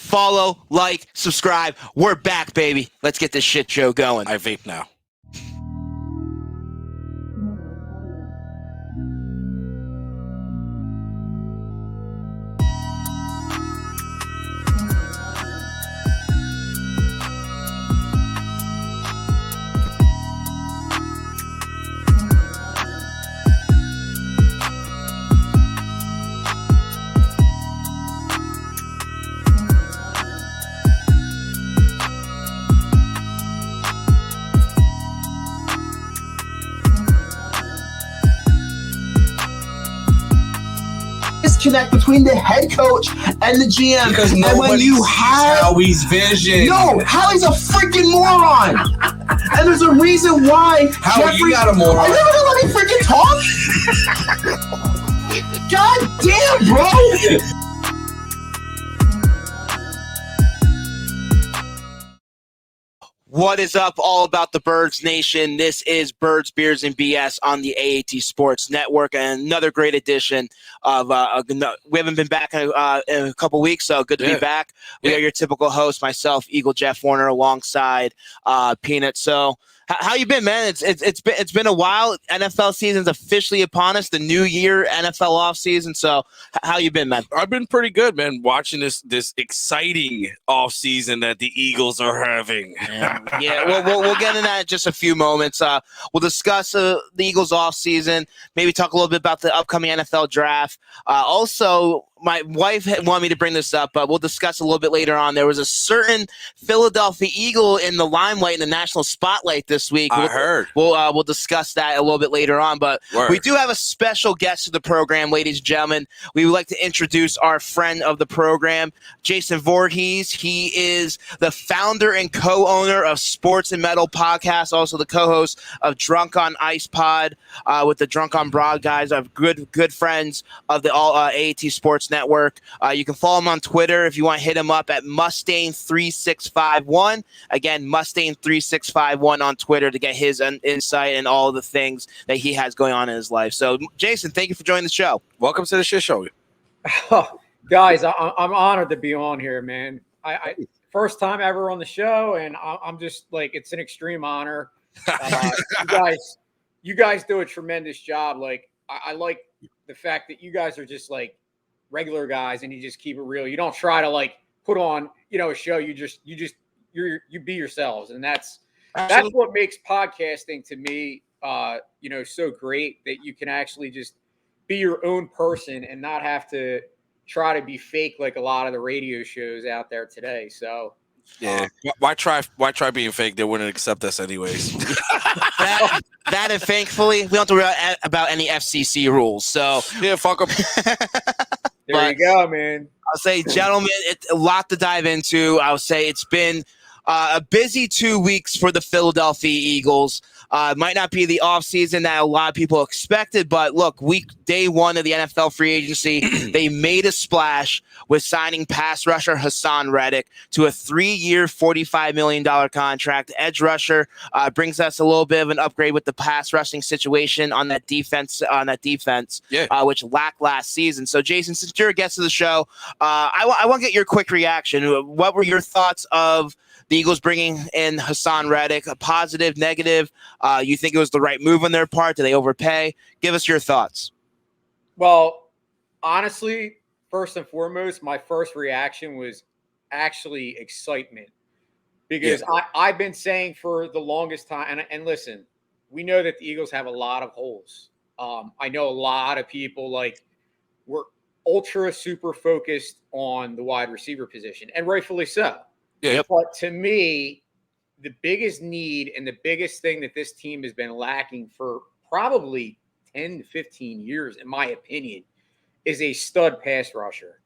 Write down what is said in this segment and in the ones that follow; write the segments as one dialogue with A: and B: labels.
A: follow, like, subscribe. We're back, baby. Let's get this shit show going.
B: I vape now.
C: Disconnect between the head coach and the GM.
D: Because
C: and when you have
D: Howie's vision.
C: No, Howie's a freaking moron. And there's a reason why.
D: Howie, you got a moron.
C: Are you ever gonna let me freaking talk? God damn, bro.
A: What is up, all about the Birds Nation? This is Birds, Beers, and BS on the AAT Sports Network, and another great edition of we haven't been back in a couple weeks, so good to be back. We are your typical host, myself, Eagle Jeff Warner, alongside Peanut. So how you been, man? It's been a while. NFL season's officially upon us. The new year, NFL offseason. So how you been, man?
B: I've been pretty good, man. Watching this exciting offseason that the Eagles are having.
A: Yeah, we'll get into that in just a few moments. We'll discuss the Eagles offseason, maybe talk a little bit about the upcoming NFL draft. Also, my wife wanted me to bring this up, but we'll discuss a little bit later on. There was a certain Philadelphia Eagle in the limelight in the national spotlight this week.
B: I heard.
A: We'll discuss that a little bit later on, but we do have a special guest to the program, ladies and gentlemen. We would like to introduce our friend of the program, Jason Voorhees. He is the founder and co-owner of Sports and Metal Podcast, also the co-host of Drunk on Ice Pod with the Drunk on Broad guys. I've good friends of the all AAT Sports Network. You can follow him on Twitter if you want to hit him up at Mustang3651. Again, Mustang3651 on Twitter to get his insight and all the things that he has going on in his life. So, Jason, thank you for joining the show.
B: Welcome to the shit show.
E: Oh, guys, I'm honored to be on here, man. I first time ever on the show, and I'm just like, it's an extreme honor. You guys do a tremendous job. Like, I like the fact that you guys are just like regular guys and you just keep it real. You don't try to like put on, a show. You be yourselves. And that's what makes podcasting to me, so great, that you can actually just be your own person and not have to try to be fake like a lot of the radio shows out there today. So
B: yeah, why try being fake? They wouldn't accept us anyways.
A: that and thankfully we don't have to worry about any FCC rules. So
B: yeah, fuck them.
E: There you go, man.
A: I'll say, gentlemen, it's a lot to dive into. I'll say it's been a busy 2 weeks for the Philadelphia Eagles. Might not be the offseason that a lot of people expected, but look, day one of the NFL free agency, they made a splash with signing pass rusher Hassan Reddick to a 3-year, $45 million contract. Edge rusher brings us a little bit of an upgrade with the pass rushing situation on that defense, which lacked last season. So, Jason, since you're a guest of the show, I want to get your quick reaction. What were your thoughts of the Eagles bringing in Hassan Reddick? A positive, negative? You think it was the right move on their part? Did they overpay? Give us your thoughts.
E: Well, honestly, first and foremost, my first reaction was actually excitement, because I've been saying for the longest time, and listen, we know that the Eagles have a lot of holes. I know a lot of people were ultra super focused on the wide receiver position, and rightfully so.
B: Yeah.
E: But to me, the biggest need and the biggest thing that this team has been lacking for probably 10 to 15 years, in my opinion, is a stud pass rusher.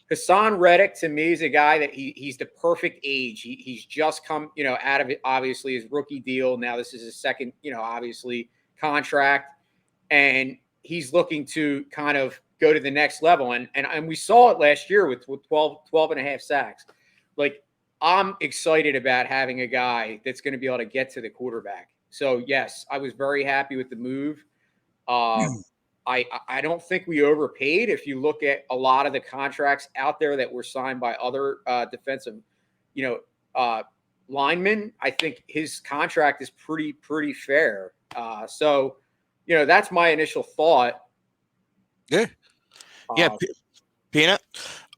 E: Hassan Reddick, to me, is a guy that he's the perfect age. He's just come, out of it, obviously, his rookie deal. Now this is his second, obviously, contract. And he's looking to kind of go to the next level. And we saw it last year with 12 and a half sacks. Like, I'm excited about having a guy that's going to be able to get to the quarterback. So, yes, I was very happy with the move. I don't think we overpaid. If you look at a lot of the contracts out there that were signed by other defensive, linemen, I think his contract is pretty fair. So, that's my initial thought.
B: Yeah.
A: Peanut.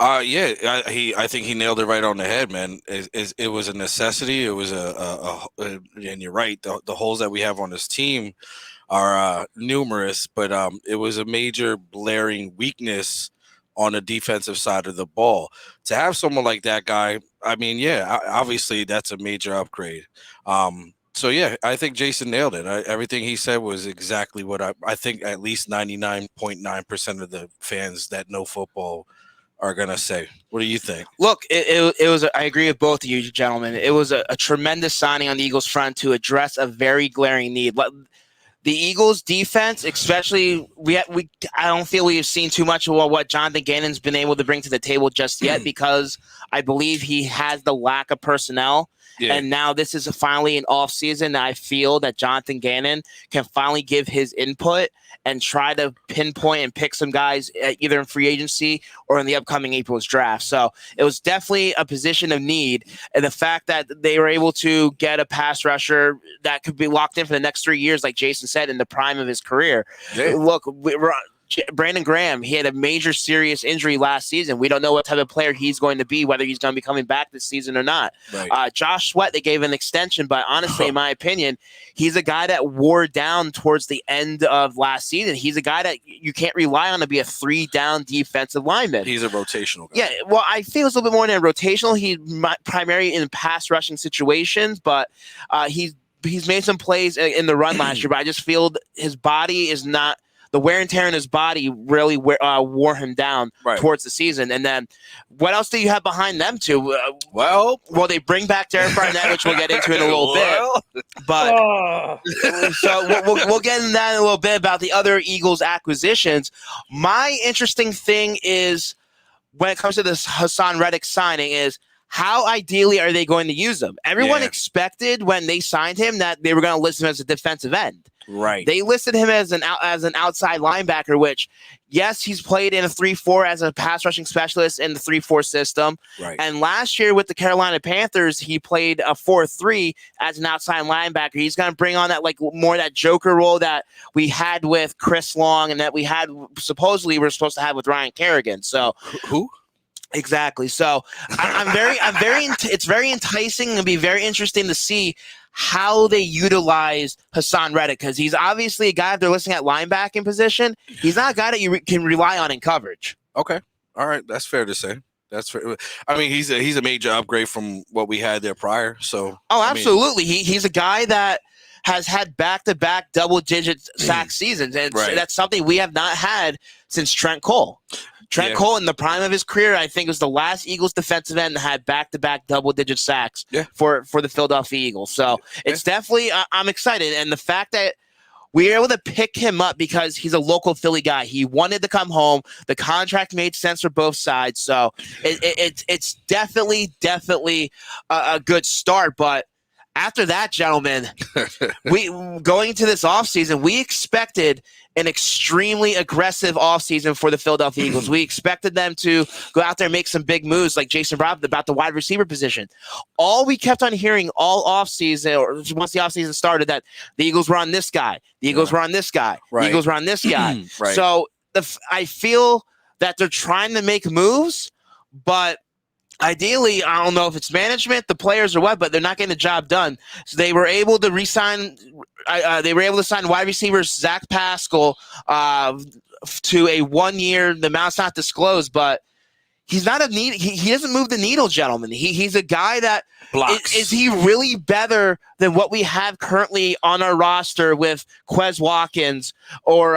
B: I think he nailed it right on the head, man. It was a necessity. It was and you're right. The holes that we have on this team are numerous, but it was a major blaring weakness on the defensive side of the ball. To have someone like that guy, I mean, yeah, obviously that's a major upgrade. So yeah, I think Jason nailed it. Everything he said was exactly what I think at least 99.9% of the fans that know football are gonna say. What do you think?
A: Look, it was. I agree with both of you, gentlemen. It was a tremendous signing on the Eagles' front to address a very glaring need. The Eagles' defense, especially, I don't feel we've seen too much of what Jonathan Gannon's been able to bring to the table just yet, because I believe he has the lack of personnel. Yeah. And now this is finally an offseason that I feel that Jonathan Gannon can finally give his input and try to pinpoint and pick some guys either in free agency or in the upcoming April's draft. So it was definitely a position of need. And the fact that they were able to get a pass rusher that could be locked in for the next 3 years, like Jason said, in the prime of his career. Yeah. Look, Brandon Graham, he had a major serious injury last season. We don't know what type of player he's going to be, whether he's going to be coming back this season or not. Right. Josh Sweat, they gave an extension, but honestly, in my opinion, he's a guy that wore down towards the end of last season. He's a guy that you can't rely on to be a 3-down defensive lineman.
B: He's a rotational guy.
A: Yeah, well, I feel it's a little bit more than a rotational. He's primarily in pass rushing situations, but he's made some plays in the run last year, but I just feel his body is not. The wear and tear in his body really wore him down towards the season. And then what else do you have behind them two? Well, they bring back Derek Barnett, which we'll get into in a little bit. But so we'll get into that in a little bit about the other Eagles acquisitions. My interesting thing is when it comes to this Hassan Reddick signing is how ideally are they going to use him? Everyone expected when they signed him that they were going to list him as a defensive end.
B: Right.
A: They listed him as an outside linebacker, which, yes, he's played in a 3-4 as a pass rushing specialist in the 3-4 system. Right. And last year with the Carolina Panthers, he played a 4-3 as an outside linebacker. He's going to bring on that more that Joker role that we had with Chris Long and that we had supposedly we're supposed to have with Ryan Kerrigan. So
B: who?
A: Exactly. So it's very enticing and be very interesting to see how they utilize Hassan Reddick, because he's obviously a guy, if they're listening at linebacking position, he's not a guy that you can rely on in coverage.
B: Okay. All right. That's fair to say. That's fair. I mean, he's a major upgrade from what we had there prior. So.
A: Oh, absolutely. He's a guy that has had back-to-back double-digit sack seasons, and that's something we have not had since Trent Cole. Trent Cole, in the prime of his career, I think was the last Eagles defensive end that had back-to-back double-digit sacks for the Philadelphia Eagles. So it's definitely I'm excited. And the fact that we were able to pick him up because he's a local Philly guy. He wanted to come home. The contract made sense for both sides. So it's definitely a good start. But after that, gentlemen, we going to this offseason, we expected an extremely aggressive offseason for the Philadelphia Eagles. We expected them to go out there and make some big moves like Jason brought up about the wide receiver position. All we kept on hearing all offseason, or once the offseason started, that the Eagles were on this guy, the Eagles were on this guy, the Eagles were on this guy. So I feel that they're trying to make moves, but ideally, I don't know if it's management, the players, or what, but they're not getting the job done. So they were able to re-sign. They were able to sign wide receivers Zach Pascal to a 1 year. The amount's not disclosed, but he's not a need. He doesn't move the needle, gentlemen. He's a guy that blocks. Is he really better than what we have currently on our roster with Quez Watkins or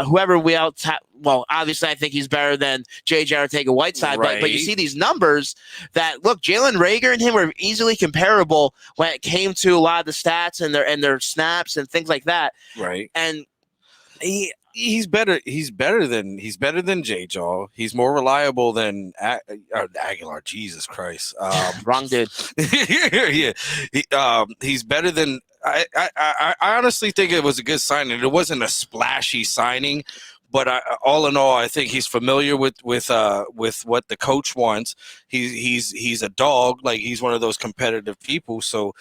A: whoever we else have? Well, obviously, I think he's better than J.J. Ortega-Whiteside, but you see these numbers that, look, Jalen Reagor and him were easily comparable when it came to a lot of the stats and their snaps and things like that.
B: Right.
A: And
B: he's better. He's better than J. Jaw. He's more reliable than Aguilar. Jesus Christ,
A: Wrong dude.
B: yeah, he's better than. I honestly think it was a good signing. It wasn't a splashy signing, but all in all, I think he's familiar with what the coach wants. He's a dog, like he's one of those competitive people. So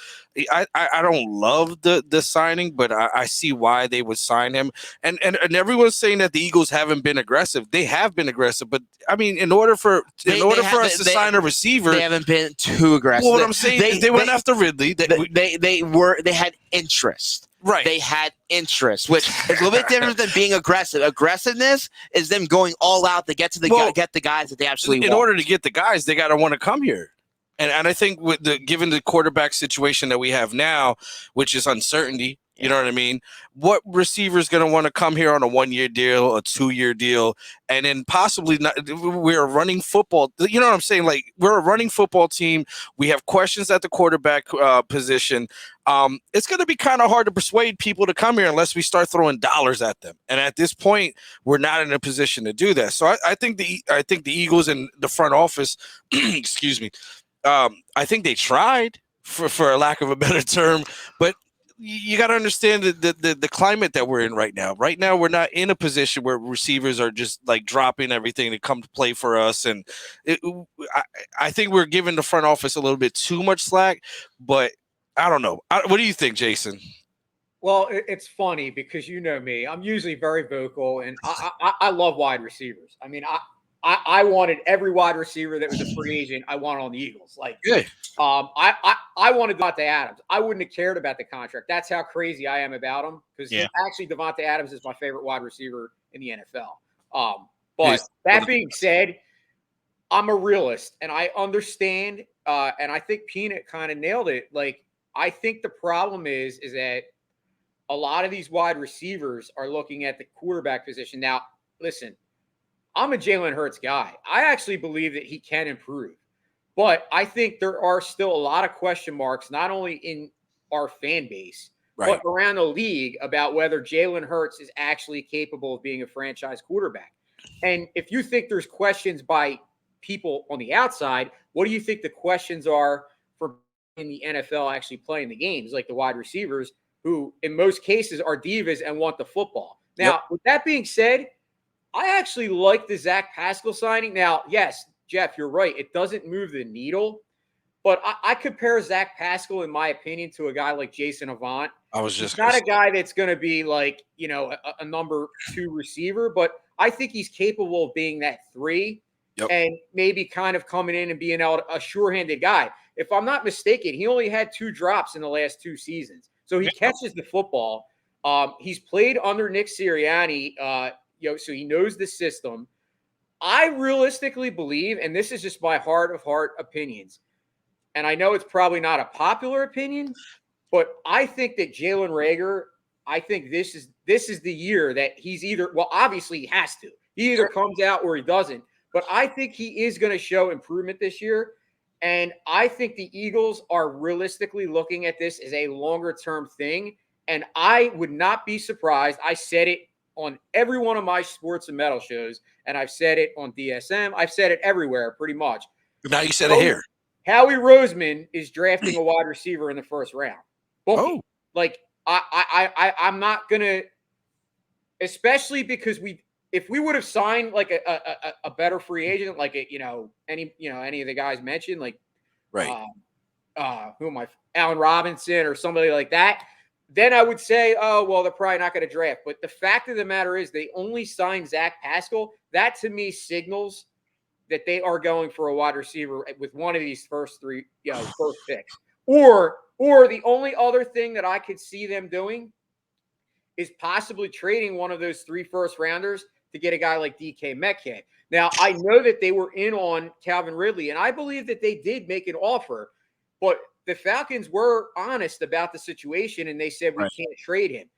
B: I don't love the signing, but I see why they would sign him. And everyone's saying that the Eagles haven't been aggressive. They have been aggressive, but I mean, in order for us to sign a receiver,
A: they haven't been too aggressive.
B: Well, what I'm saying, they went after Ridley.
A: They had interest.
B: Right.
A: They had interest, which is a little bit different than being aggressive. Aggressiveness is them going all out to get to get the guys that they absolutely want.
B: In order to get the guys, they got to want to come here. And I think given the quarterback situation that we have now, which is uncertainty, you know what I mean? What receiver is going to want to come here on a 1-year deal, a 2-year deal, and then possibly not? We're a running football. You know what I'm saying? Like, we're a running football team. We have questions at the quarterback position. It's going to be kind of hard to persuade people to come here unless we start throwing dollars at them. And at this point, we're not in a position to do that. So I think the Eagles and the front office, excuse me, I think they tried, for a lack of a better term, but you got to understand the climate that we're in right now. Right now, we're not in a position where receivers are just like dropping everything to come to play for us. And I think we're giving the front office a little bit too much slack, but I don't know. What do you think, Jason?
E: Well, it's funny because you know me. I'm usually very vocal, and I love wide receivers. I mean, I wanted every wide receiver that was a free agent. I wanted on the Eagles. Like,
B: good.
E: I wanted Devontae Adams. I wouldn't have cared about the contract. That's how crazy I am about him. Because actually, Devontae Adams is my favorite wide receiver in the NFL. But that being said, I'm a realist, and I understand. And I think Peanut kind of nailed it. Like, I think the problem is that a lot of these wide receivers are looking at the quarterback position. Now, listen. I'm a Jalen Hurts guy. I actually believe that he can improve. But I think there are still a lot of question marks, not only in our fan base, but around the league about whether Jalen Hurts is actually capable of being a franchise quarterback. And if you think there's questions by people on the outside, what do you think the questions are for in the NFL actually playing the games, like the wide receivers, who in most cases are divas and want the football? Now, with that being said, I actually like the Zach Pascal signing. Now, yes, Jeff, you're right. It doesn't move the needle, but I compare Zach Pascal, in my opinion, to a guy like Jason Avant. He's not a guy that's going to be like, you know, a number 2 receiver, but I think he's capable of being that 3 and maybe kind of coming in and being a sure-handed guy. If I'm not mistaken, he only had 2 drops in the last 2 seasons. So he catches the football. He's played under Nick Sirianni, so he knows the system. I realistically believe, and this is just my heart of heart opinions, and I know it's probably not a popular opinion, but I think that Jalen Reagor, I think this is the year that he's either, well, obviously he has to. He either comes out or he doesn't. But I think he is going to show improvement this year. And I think the Eagles are realistically looking at this as a longer-term thing. And I would not be surprised. I said it on every one of my sports and metal shows, and I've said it on DSM. I've said it everywhere, pretty much.
B: Now you said it here.
E: Howie Roseman is drafting a wide receiver in the first round. Boom. Like, I'm not gonna, especially because if we would have signed like a better free agent, like any of the guys mentioned, like who am I, Allen Robinson or somebody like that, then I would say, oh, well, they're probably not going to draft. But the fact of the matter is they only signed Zach Pascal. That, to me, signals that they are going for a wide receiver with one of these first picks. Or the only other thing that I could see them doing is possibly trading one of those 3 first-rounders to get a guy like DK Metcalf. Now, I know that they were in on Calvin Ridley, and I believe that they did make an offer. But the Falcons were honest about the situation, and they said, we can't trade him.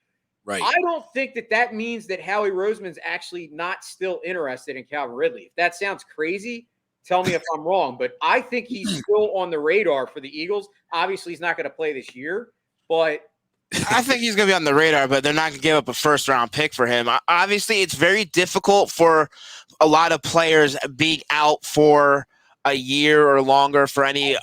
E: Right. I don't think that means that Howie Roseman's actually not still interested in Calvin Ridley. If that sounds crazy, tell me if I'm wrong. But I think he's still on the radar for the Eagles. Obviously, he's not going to play this year. But
A: I think he's going to be on the radar, but they're not going to give up a first-round pick for him. Obviously, it's very difficult for a lot of players being out for a year or longer for any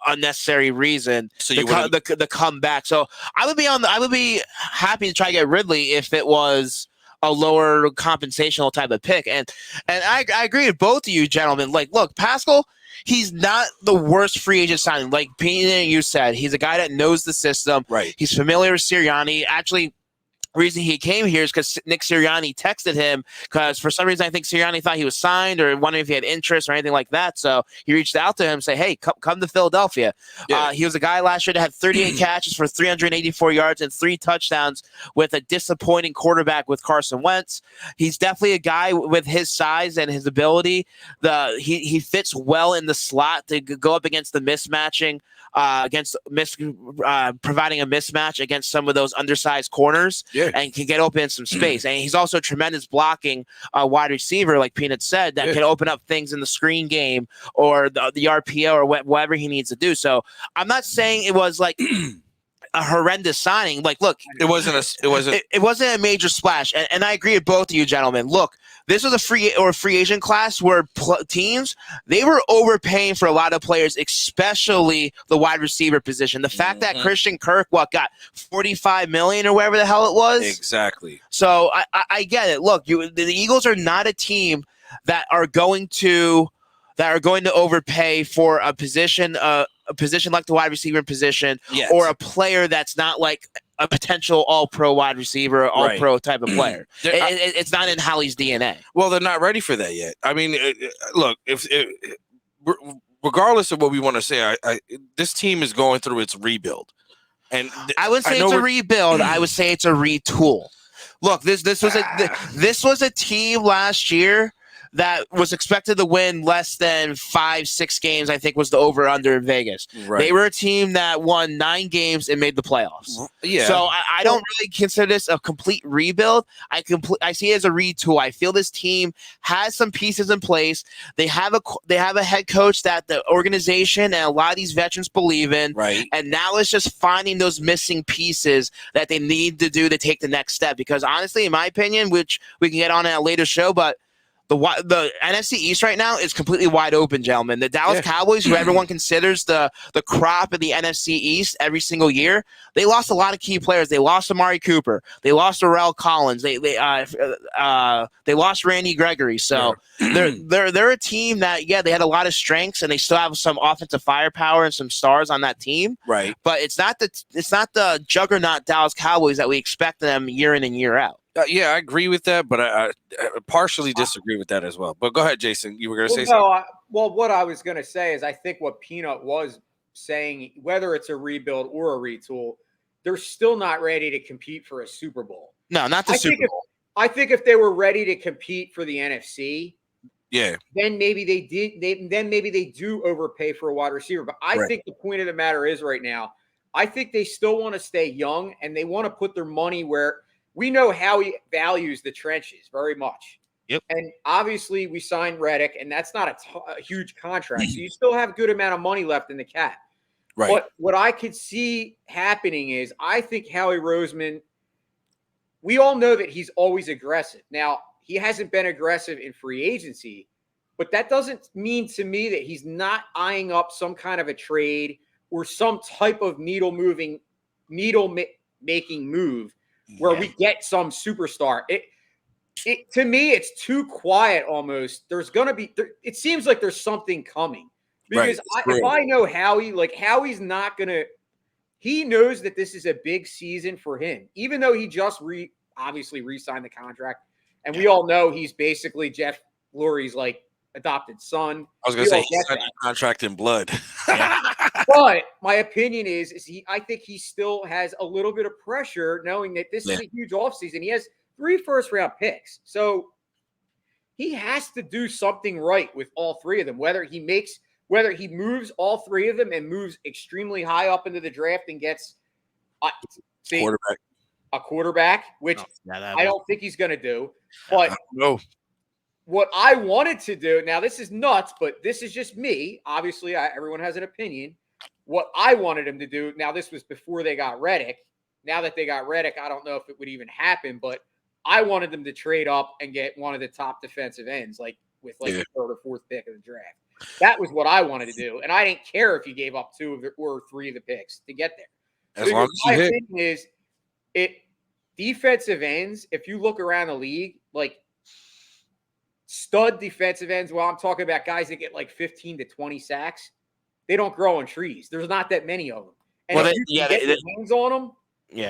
A: unnecessary reason to come back. So I would be happy to try to get Ridley if it was a lower compensational type of pick. And I agree with both of you gentlemen. Like, look, Pascal, he's not the worst free agent signing. Like Pete, you said, he's a guy that knows the system.
B: Right.
A: He's familiar with Sirianni. Actually, the reason he came here is because Nick Sirianni texted him because for some reason I think Sirianni thought he was signed or wondering if he had interest or anything like that. So he reached out to him and said, hey, come to Philadelphia. Yeah. He was a guy last year that had 38 catches for 384 yards and 3 touchdowns with a disappointing quarterback with Carson Wentz. He's definitely a guy with his size and his ability. He fits well in the slot to go up against the mismatching. Providing a mismatch against some of those undersized corners and can get open some space. And he's also a tremendous blocking wide receiver, like Peanut said, that can open up things in the screen game or the RPO or whatever he needs to do. So I'm not saying it was like a horrendous signing. Like, look, it wasn't a major splash. And I agree with both of you gentlemen. Look, this was a free agent class where teams, they were overpaying for a lot of players, especially the wide receiver position. The fact that Christian Kirk, got $45 million or whatever the hell it was.
B: Exactly.
A: So I get it. Look, the Eagles are not a team that are going to overpay for a position like the wide receiver position, or a player that's not like a potential all-pro wide receiver, all-pro type of player. It's not in Howie's DNA.
B: Well, they're not ready for that yet. I mean, look, regardless of what we want to say, this team is going through its rebuild. And
A: I wouldn't say it's a rebuild. I would say it's a retool. Look, this was a team last year that was expected to win less than 5-6 games, I think was the over-under in Vegas. Right. They were a team that won 9 games and made the playoffs. Yeah. So I don't really consider this a complete rebuild. I see it as a retool. I feel this team has some pieces in place. They have a head coach that the organization and a lot of these veterans believe in. Right. And now it's just finding those missing pieces that they need to do to take the next step. Because honestly, in my opinion, which we can get on in a later show, but the NFC East right now is completely wide open, gentlemen. The Dallas Cowboys, who everyone considers the crop of the NFC East every single year, they lost a lot of key players. They lost Amari Cooper. They lost Darrell Collins. They lost Randy Gregory. So they're a team that they had a lot of strengths and they still have some offensive firepower and some stars on that team. Right. But it's not the juggernaut Dallas Cowboys that we expect them year in and year out.
B: I agree with that, but I partially disagree with that as well. But go ahead, Jason. You were going to say something.
E: What I was going to say is I think what Peanut was saying, whether it's a rebuild or a retool, they're still not ready to compete for a Super Bowl.
A: No, not the Super Bowl.
E: I think if they were ready to compete for the NFC, then maybe they did. Then maybe they do overpay for a wide receiver. But I think the point of the matter is right now, I think they still want to stay young and they want to put their money where – we know how he values the trenches very much. Yep. And obviously we signed Reddick, and that's not a huge contract. So you still have a good amount of money left in the cap. Right. But what I could see happening is I think Howie Roseman, we all know that he's always aggressive. Now, he hasn't been aggressive in free agency, but that doesn't mean to me that he's not eyeing up some kind of a trade or some type of needle-making move where we get some superstar. To me, it's too quiet almost. It seems like there's something coming. Because if I know Howie, Howie's not going to – he knows that this is a big season for him, even though he just obviously re-signed the contract. And we all know he's basically Jeff Lurie's adopted son.
B: I was going to say he signed a contract in blood.
E: But my opinion is I think he still has a little bit of pressure knowing that this is a huge offseason. He has 3 first-round picks. So he has to do something right with all 3 of them, whether he moves all 3 of them and moves extremely high up into the draft and gets a quarterback, which I don't think he's going to do. But what I wanted to do, now this is nuts, but this is just me. Obviously, everyone has an opinion. What I wanted him to do, now this was before they got Reddick, Now that they got Reddick, I don't know if it would even happen, but I wanted them to trade up and get one of the top defensive ends, like with the third or fourth pick of the draft. That was what I wanted to do. And I didn't care if you gave up 2 of the, or 3 of the picks to get there.
B: As long as
E: my
B: you hit.
E: opinion is defensive ends, if you look around the league, like stud defensive ends, well, I'm talking about guys that get like 15 to 20 sacks, they don't grow on trees. There's not that many of them. And if you get your hands on them,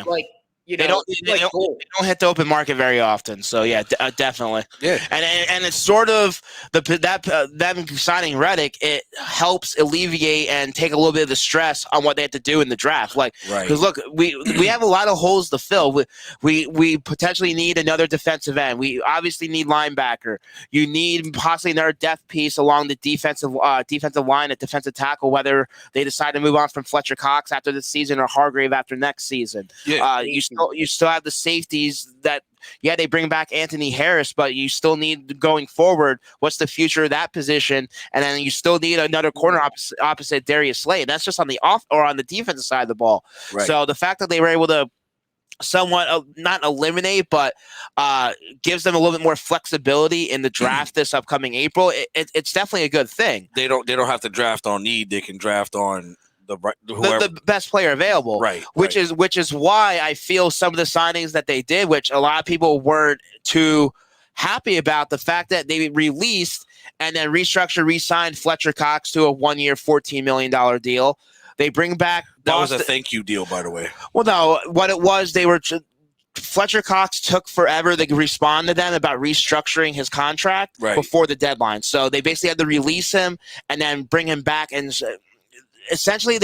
E: like,
A: they don't hit the open market very often. So yeah, definitely.
B: Yeah,
A: and it's sort of them signing Reddick. It helps alleviate and take a little bit of the stress on what they have to do in the draft. Like, because look, we have a lot of holes to fill. We potentially need another defensive end. We obviously need linebacker. You need possibly another depth piece along the defensive line at defensive tackle. Whether they decide to move on from Fletcher Cox after this season or Hargrave after next season.
B: Yeah.
A: You still have the safeties that, they bring back Anthony Harris, but you still need going forward. What's the future of that position? And then you still need another corner opposite Darius Slay. And that's just on the off or on the defensive side of the ball. Right. So the fact that they were able to somewhat not eliminate, but gives them a little bit more flexibility in the draft this upcoming April. It's definitely a good thing.
B: They don't have to draft on need. They can draft on
A: the best player available, which is why I feel some of the signings that they did, which a lot of people weren't too happy about, the fact that they released and then re-signed Fletcher Cox to a 1-year, $14 million deal. They bring back
B: that was a thank you deal, by the way.
A: Well, no, what it was, Fletcher Cox took forever to respond to them about restructuring his contract before the deadline. So they basically had to release him and then bring him back, and essentially,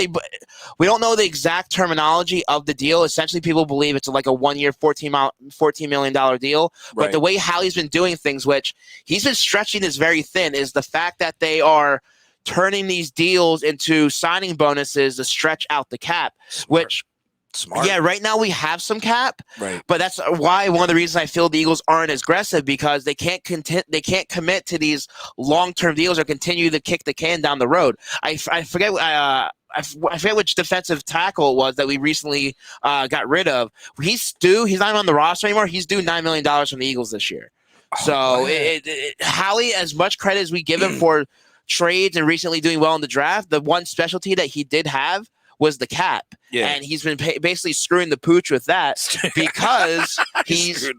A: we don't know the exact terminology of the deal. Essentially, people believe it's like a 1-year, $14 million deal. But the way Howie's been doing things, which he's been stretching this very thin, is the fact that they are turning these deals into signing bonuses to stretch out the cap, Smart. Yeah, right now we have some cap, but that's why one of the reasons I feel the Eagles aren't as aggressive, because they can't commit to these long-term deals or continue to kick the can down the road. I forget which defensive tackle it was that we recently got rid of. He's not on the roster anymore. He's due $9 million from the Eagles this year. So Howie, as much credit as we give him for trades and recently doing well in the draft, the one specialty that he did have was the cap. Yeah. And he's been basically screwing the pooch with that because he's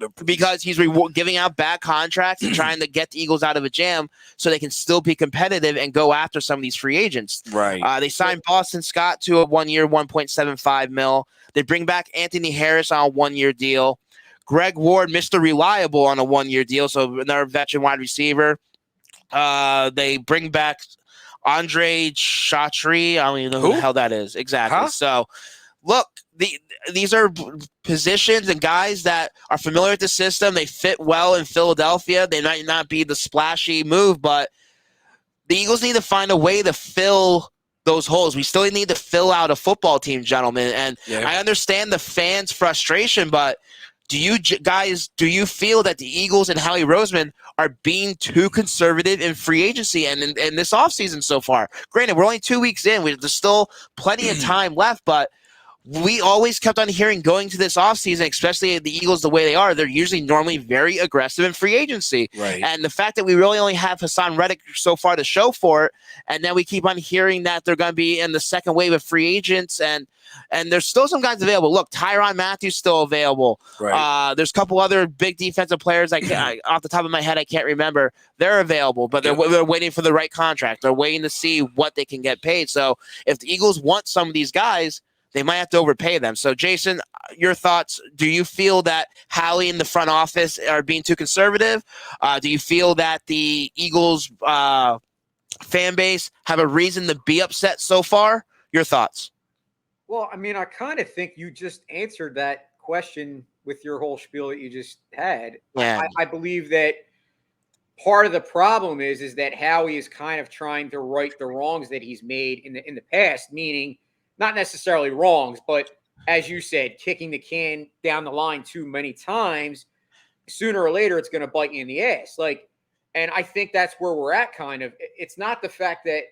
A: giving out bad contracts and trying to get the Eagles out of a jam so they can still be competitive and go after some of these free agents. They signed Boston Scott to a 1-year, $1.75 million. They bring back Anthony Harris on a 1-year deal. Greg Ward, Mr. Reliable, on a 1-year deal, so another veteran wide receiver. They bring back Andre Chatri. I don't even know who the hell that is. Exactly. Huh? So, look, these are positions and guys that are familiar with the system. They fit well in Philadelphia. They might not be the splashy move, but the Eagles need to find a way to fill those holes. We still need to fill out a football team, gentlemen. And I understand the fans' frustration, but do you feel that the Eagles and Howie Roseman are being too conservative in free agency and in this offseason so far? Granted, we're only 2 weeks in. There's still plenty of time left, but we always kept on hearing going to this offseason, especially the Eagles the way they are, they're usually normally very aggressive in free agency. And the fact that we really only have Hassan Reddick so far to show for it, and then we keep on hearing that they're going to be in the second wave of free agents, and there's still some guys available. Look, Tyrann Mathieu still available. There's a couple other big defensive players off the top of my head I can't remember. They're available, but they're waiting for the right contract. They're waiting to see what they can get paid. So if the Eagles want some of these guys, they might have to overpay them. So, Jason, your thoughts? Do you feel that Howie and the front office are being too conservative? Do you feel that the Eagles fan base have a reason to be upset so far? Your thoughts?
E: Well, I mean, I kind of think you just answered that question with your whole spiel that you just had. Yeah. I believe that part of the problem is that Howie is kind of trying to right the wrongs that he's made in the past, meaning not necessarily wrongs, but as you said, kicking the can down the line too many times, sooner or later, it's going to bite you in the ass. And I think that's where we're at kind of. It's not the fact that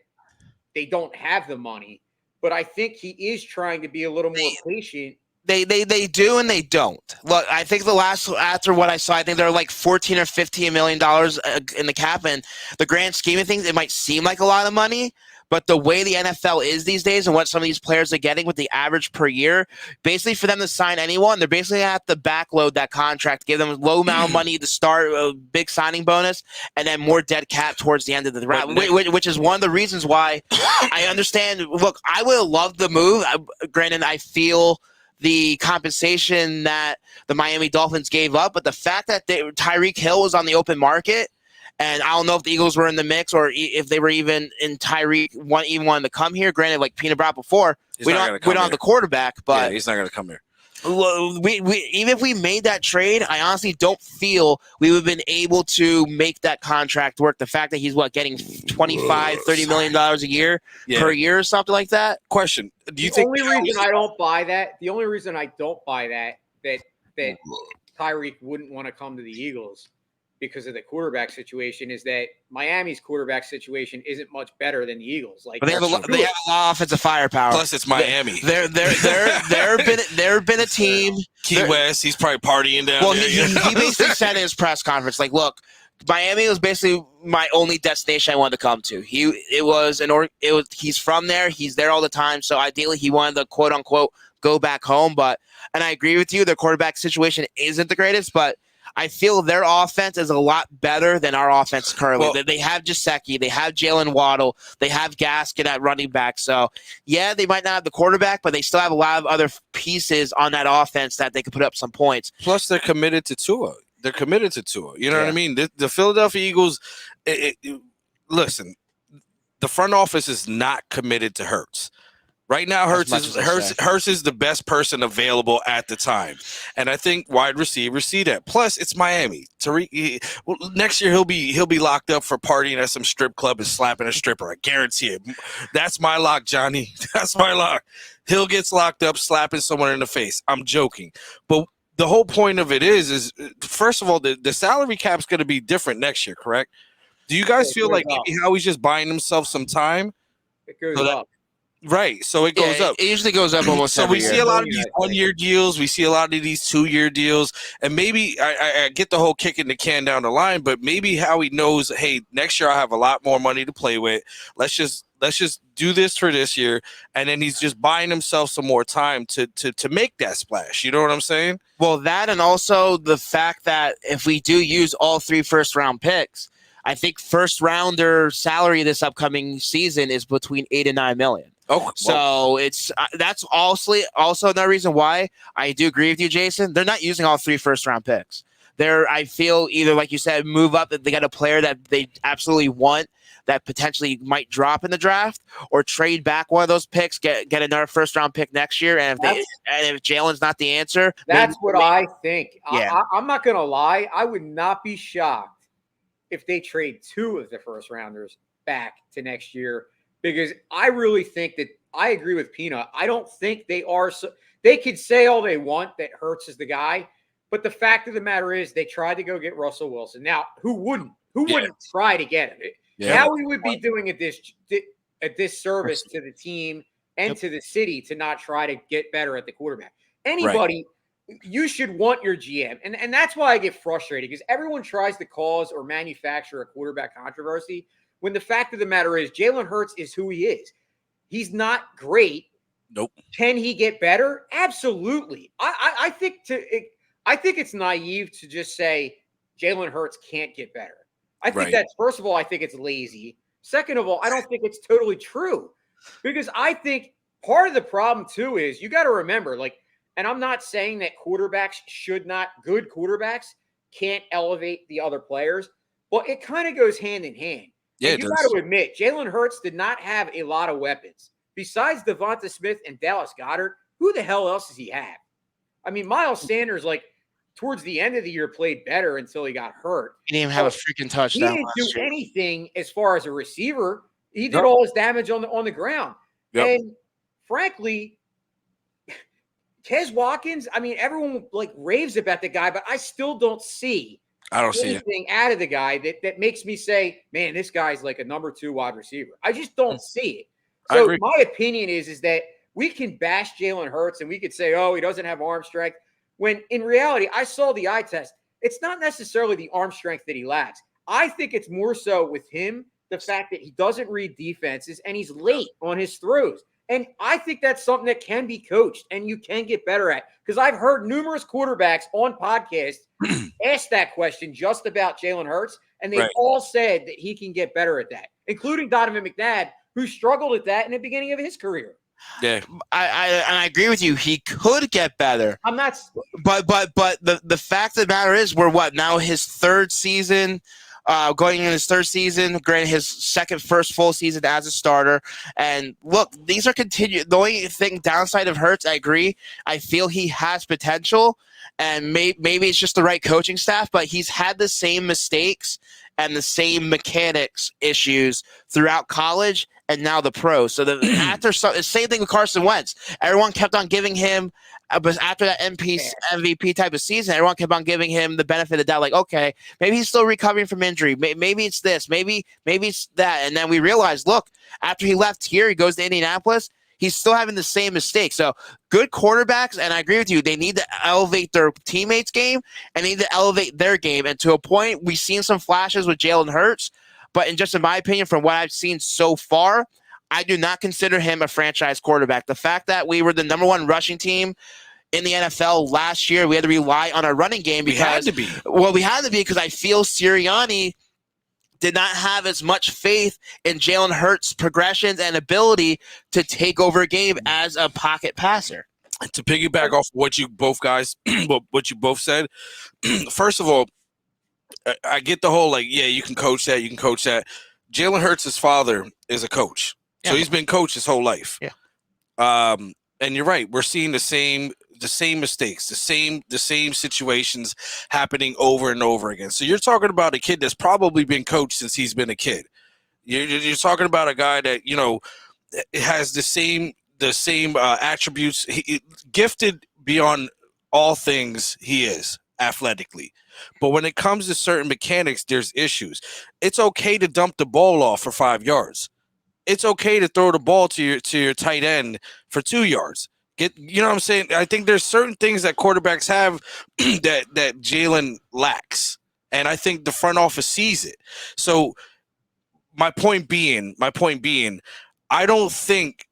E: they don't have the money, but I think he is trying to be a little more patient
A: They do and they don't. Look, I think after what I saw, I think they're like $14 or $15 million in the cap. And the grand scheme of things, it might seem like a lot of money, but the way the NFL is these days and what some of these players are getting with the average per year, basically for them to sign anyone, they're basically going to have to backload that contract, give them a low amount of money to start, a big signing bonus, and then more dead cap towards the end of the round, which is one of the reasons why I understand. Look, I would have loved the move. Granted, I feel the compensation that the Miami Dolphins gave up, but the fact that Tyreek Hill was on the open market, and I don't know if the Eagles were in the mix or if they were even in Tyreek even wanted to come here. Granted, like Peanut brought before, we don't have the quarterback, but
B: he's not going to come here.
A: We even if we made that trade, I honestly don't feel we would have been able to make that contract work. The fact that he's getting $25-30 million a year per year or something like that.
B: Question: Do you think
E: the only reason I don't buy that that Tyreek wouldn't want to come to the Eagles because of the quarterback situation is that Miami's quarterback situation isn't much better than the Eagles. Like,
A: but they have a lot of offensive firepower.
B: Plus, it's Miami.
A: There been a team.
B: Key West, he's probably partying down there.
A: He basically said in his press conference, like, look, Miami was basically my only destination I wanted to come to. He's from there. He's there all the time. So ideally, he wanted to quote unquote go back home. And I agree with you. Their quarterback situation isn't the greatest, but I feel their offense is a lot better than our offense currently. Well, they have Gesicki, they have Jalen Waddle, they have Gaskin at running back. So, yeah, they might not have the quarterback, but they still have a lot of other pieces on that offense that they could put up some points.
B: Plus, they're committed to Tua. You know what I mean? The Philadelphia Eagles, listen, the front office is not committed to Hurts. Right now, Hurts is the best person available at the time, and I think wide receivers see that. Plus, it's Miami. Next year he'll be locked up for partying at some strip club and slapping a stripper. I guarantee it. That's my lock, Johnny. That's my lock. He'll get locked up slapping someone in the face. I'm joking, but the whole point of it is first of all, the salary cap's going to be different next year, correct? Do you guys feel like maybe Howie's just buying himself some time?
E: It goes up.
B: Right, so it goes up.
A: It usually goes up almost every year.
B: So we see a lot of these 1-year deals. We see a lot of these 2-year deals. And maybe I get the whole kicking the can down the line, but maybe Howie knows, hey, next year I have a lot more money to play with. Let's just do this for this year. And then he's just buying himself some more time to make that splash. You know what I'm saying?
A: Well, that and also the fact that if we do use all 3 first-round picks, I think first-rounder salary this upcoming season is between $8 and $9 million.
B: Oh,
A: so that's also another reason why I do agree with you, Jason. They're not using all 3 first-round picks. I feel either, like you said, move up that they got a player that they absolutely want that potentially might drop in the draft, or trade back one of those picks, get another first-round pick next year. And if Jalen's not the answer,
E: that's what I think.
A: Yeah.
E: I'm not gonna lie. I would not be shocked if they trade 2 of the first-rounders back to next year. Because I really think that I agree with Pina. I don't think they are. They could say all they want that Hurts is the guy, but the fact of the matter is they tried to go get Russell Wilson. Now, who wouldn't? Who wouldn't try to get him?
B: Yeah.
E: How we would be doing a disservice to the team and to the city to not try to get better at the quarterback. Anybody, you should want your GM, and that's why I get frustrated because everyone tries to cause or manufacture a quarterback controversy. When the fact of the matter is, Jalen Hurts is who he is. He's not great.
B: Nope.
E: Can he get better? Absolutely. I think it's naive to just say Jalen Hurts can't get better. I think that's, first of all, I think it's lazy. Second of all, I don't think it's totally true because I think part of the problem too is you got to remember, and I'm not saying that good quarterbacks can't elevate the other players, but it kind of goes hand in hand.
B: Yeah,
E: you got to admit, Jalen Hurts did not have a lot of weapons. Besides Devonta Smith and Dallas Goedert, who the hell else does he have? I mean, Miles Sanders, towards the end of the year, played better until he got hurt.
A: He didn't even have a freaking touchdown.
E: He didn't do anything as far as a receiver. He did all his damage on the ground. Yep. And frankly, Kez Watkins, I mean, everyone raves about the guy, but I still don't see anything out of the guy that makes me say, man, this guy's like a number 2 wide receiver. I just don't see it. So my opinion is that we can bash Jalen Hurts and we could say, oh, he doesn't have arm strength. When in reality, I saw the eye test. It's not necessarily the arm strength that he lacks. I think it's more so with him, the fact that he doesn't read defenses and he's late on his throws. And I think that's something that can be coached and you can get better at. Because I've heard numerous quarterbacks on podcasts ask that question just about Jalen Hurts, and they've all said that he can get better at that, including Donovan McNabb, who struggled at that in the beginning of his career.
B: Yeah,
A: I agree with you. He could get better.
E: I'm not,
A: but the fact of the matter is, we're now his third season. Going in his third season, granted his first full season as a starter. And look, these are continued. The only downside of Hurts, I agree. I feel he has potential, and maybe it's just the right coaching staff, but he's had the same mistakes and the same mechanics issues throughout college and now the pros. So the same thing with Carson Wentz. Everyone kept on giving him, but after that MVP type of season, everyone kept on giving him the benefit of the doubt. Like, okay, maybe he's still recovering from injury. Maybe it's this. Maybe it's that. And then we realized, look, after he left here, he goes to Indianapolis. He's still having the same mistakes. So good quarterbacks, and I agree with you, they need to elevate their teammates' game and they need to elevate their game. And to a point, we've seen some flashes with Jalen Hurts, but in my opinion, from what I've seen so far, I do not consider him a franchise quarterback. The fact that we were the number one rushing team in the NFL last year, we had to rely on our running game because we had to be because I feel Sirianni did not have as much faith in Jalen Hurts' progressions and ability to take over a game as a pocket passer.
B: To piggyback off what you both said, first of all, I get the whole you can coach that, Jalen Hurts' father is a coach, so he's been coached his whole life.
A: Yeah.
B: And you're right. We're seeing the same mistakes, the same situations happening over and over again. So you're talking about a kid that's probably been coached since he's been a kid. You're talking about a guy that has the same attributes. Gifted beyond all things, he is athletically. But when it comes to certain mechanics, there's issues. It's okay to dump the ball off for 5 yards. It's okay to throw the ball to your tight end for 2 yards. You know what I'm saying? I think there's certain things that quarterbacks have that Jalen lacks, and I think the front office sees it. So my point being, I don't think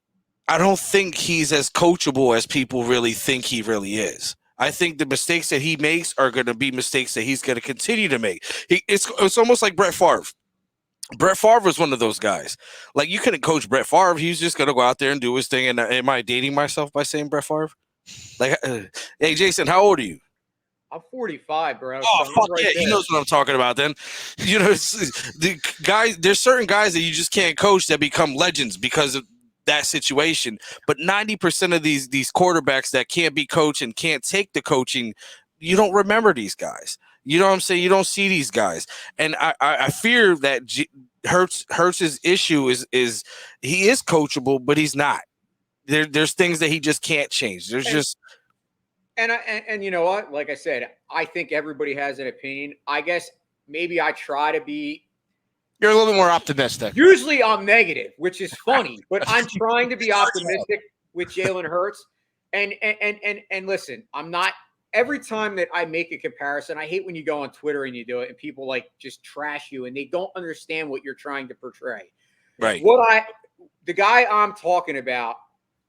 B: he's as coachable as people really think he really is. I think the mistakes that he makes are going to be mistakes that he's going to continue to make. It's almost like Brett Favre. Brett Favre was one of those guys. Like, you couldn't coach Brett Favre. He was just going to go out there and do his thing. And am I dating myself by saying Brett Favre? Like, hey, Jason, how old are you?
E: I'm 45, bro.
B: Oh,
E: so
B: fuck yeah. He knows what I'm talking about then. There's certain guys that you just can't coach that become legends because of that situation. But 90% of these quarterbacks that can't be coached and can't take the coaching, you don't remember these guys. You know what I'm saying? You don't see these guys. And I fear that Hurts' issue is he is coachable, but he's not. There's things that he just can't change.
E: And you know what? Like I said, I think everybody has an opinion. I guess maybe I try to be.
A: You're a little bit more optimistic.
E: Usually I'm negative, which is funny, but I'm trying to be optimistic with Jalen Hurts. And listen, I'm not. Every time that I make a comparison, I hate when you go on Twitter and you do it and people just trash you and they don't understand what you're trying to portray.
B: Right.
E: The guy I'm talking about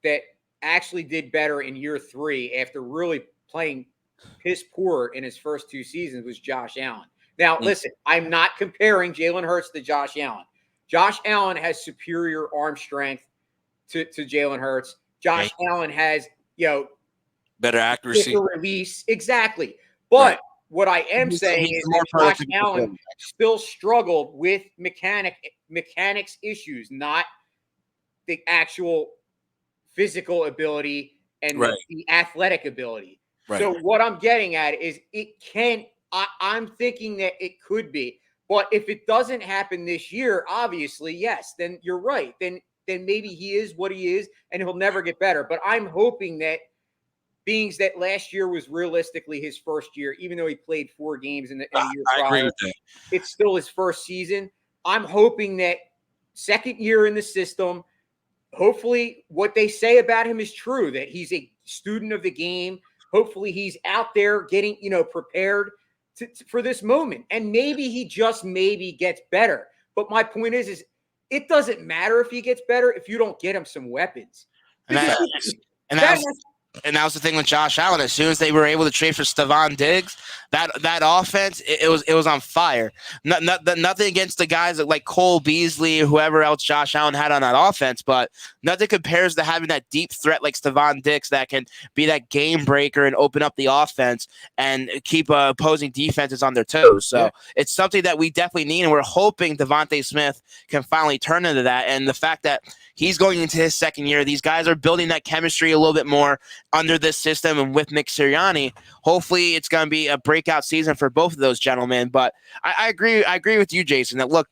E: that actually did better in year 3 after really playing piss poor in his first 2 seasons was Josh Allen. Now, listen, I'm not comparing Jalen Hurts to Josh Allen. Josh Allen has superior arm strength to Jalen Hurts. Josh Allen has,
B: better accuracy,
E: release, exactly. But what I am saying is that Josh Allen still struggled with mechanics issues, not the actual physical ability and the athletic ability.
B: Right.
E: So what I'm getting at is I'm thinking that it could be, but if it doesn't happen this year, obviously, yes, then you're right. Then maybe he is what he is and he'll never get better. But I'm hoping that being that last year was realistically his first year, even though he played 4 games in the year prior. I agree with that. It's still his first season. I'm hoping that second year in the system, hopefully what they say about him is true, that he's a student of the game. Hopefully he's out there getting, prepared for this moment. And maybe he just gets better. But my point is it doesn't matter if he gets better if you don't get him some weapons.
A: And that was the thing with Josh Allen. As soon as they were able to trade for Stephon Diggs, that offense, it was on fire. Nothing against the guys like Cole Beasley or whoever else Josh Allen had on that offense, but nothing compares to having that deep threat like Stephon Diggs that can be that game breaker and open up the offense and keep opposing defenses on their toes. So it's something that we definitely need, and we're hoping Devontae Smith can finally turn into that. And the fact that he's going into his second year, these guys are building that chemistry a little bit more under this system and with Nick Sirianni. Hopefully it's going to be a breakout season for both of those gentlemen. But I agree with you, Jason, that look,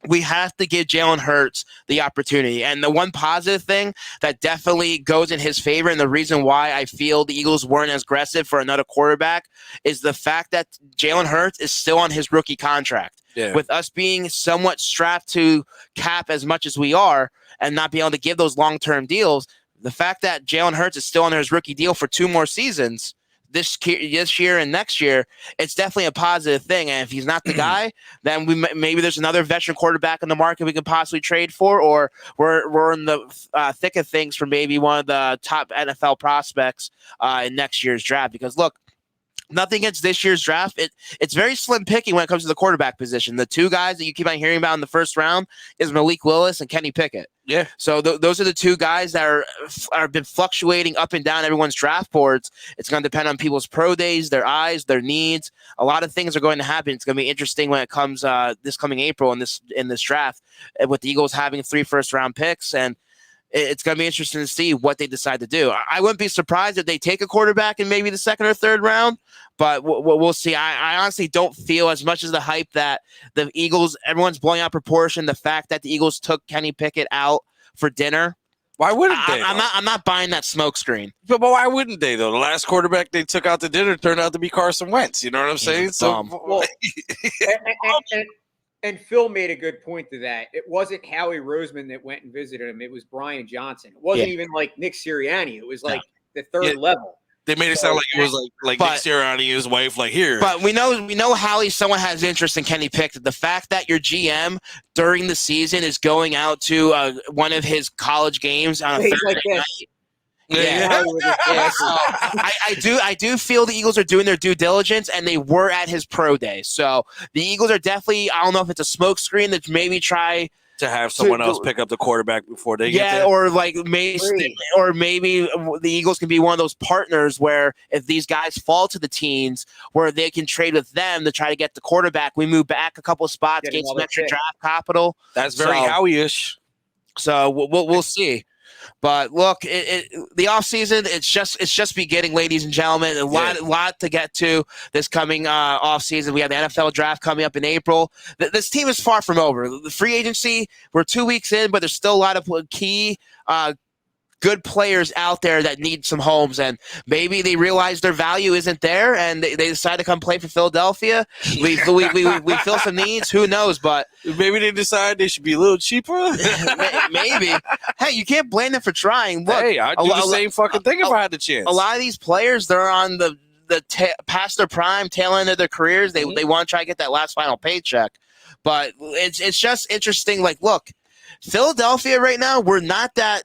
A: we have to give Jalen Hurts the opportunity. And the one positive thing that definitely goes in his favor, and the reason why I feel the Eagles weren't as aggressive for another quarterback, is the fact that Jalen Hurts is still on his rookie contract. Yeah. With us being somewhat strapped to cap as much as we are and not being able to give those long-term deals, the fact that Jalen Hurts is still on his rookie deal for 2 more seasons, this year and next year, it's definitely a positive thing. And if he's not the guy, then maybe there's another veteran quarterback in the market we can possibly trade for, or we're in the thick of things for maybe one of the top NFL prospects in next year's draft. Because look, nothing against this year's draft. It's very slim picking when it comes to the quarterback position. The 2 guys that you keep on hearing about in the first round is Malik Willis and Kenny Pickett. Yeah. So those are the 2 guys that are been fluctuating up and down everyone's draft boards. It's going to depend on people's pro days, their eyes, their needs. A lot of things are going to happen. It's going to be interesting when it comes this coming April in this draft, with the Eagles having 3 first-round picks, and it's going to be interesting to see what they decide to do. I wouldn't be surprised if they take a quarterback in maybe the 2nd or 3rd round, but we'll see. I honestly don't feel as much as the hype that the Eagles, everyone's blowing out proportion. The fact that the Eagles took Kenny Pickett out for dinner. Why wouldn't they? I'm not buying that smoke screen.
B: But why wouldn't they, though? The last quarterback they took out to dinner turned out to be Carson Wentz. You know what I'm saying?
E: And Phil made a good point to that. It wasn't Howie Roseman that went and visited him. It was Brian Johnson. It wasn't even like Nick Sirianni. It was like the 3rd level.
B: They made it sound like it was like Nick Sirianni and his wife, like, here.
A: But we know Howie, someone has interest in Kenny Pickett. The fact that your GM during the season is going out to one of his college games on a Thursday night. Yeah. I do feel the Eagles are doing their due diligence, and they were at his pro day. So the Eagles are definitely, I don't know if it's a smoke screen that maybe try
B: to have someone else pick up the quarterback before they get there.
A: or maybe the Eagles can be one of those partners where if these guys fall to the teens, where they can trade with them to try to get the quarterback. We move back a couple of spots, get some extra draft capital.
B: That's very Howie-ish.
A: So we'll see. But look, the offseason, it's just beginning, ladies and gentlemen. A lot to get to this coming offseason. We have the NFL draft coming up in April. This team is far from over. The free agency, we're 2 weeks in, but there's still a lot of key good players out there that need some homes, and maybe they realize their value isn't there, and they decide to come play for Philadelphia. We fill some needs. Who knows? But
B: maybe they decide they should be a little cheaper.
A: Maybe. Hey, you can't blame them for trying. Look,
B: hey, I'd do the same fucking thing if I had the chance.
A: A lot of these players, they're on the past their prime, tail end of their careers. They want to try to get that last final paycheck. But it's just interesting. Like, look, Philadelphia right now, we're not that.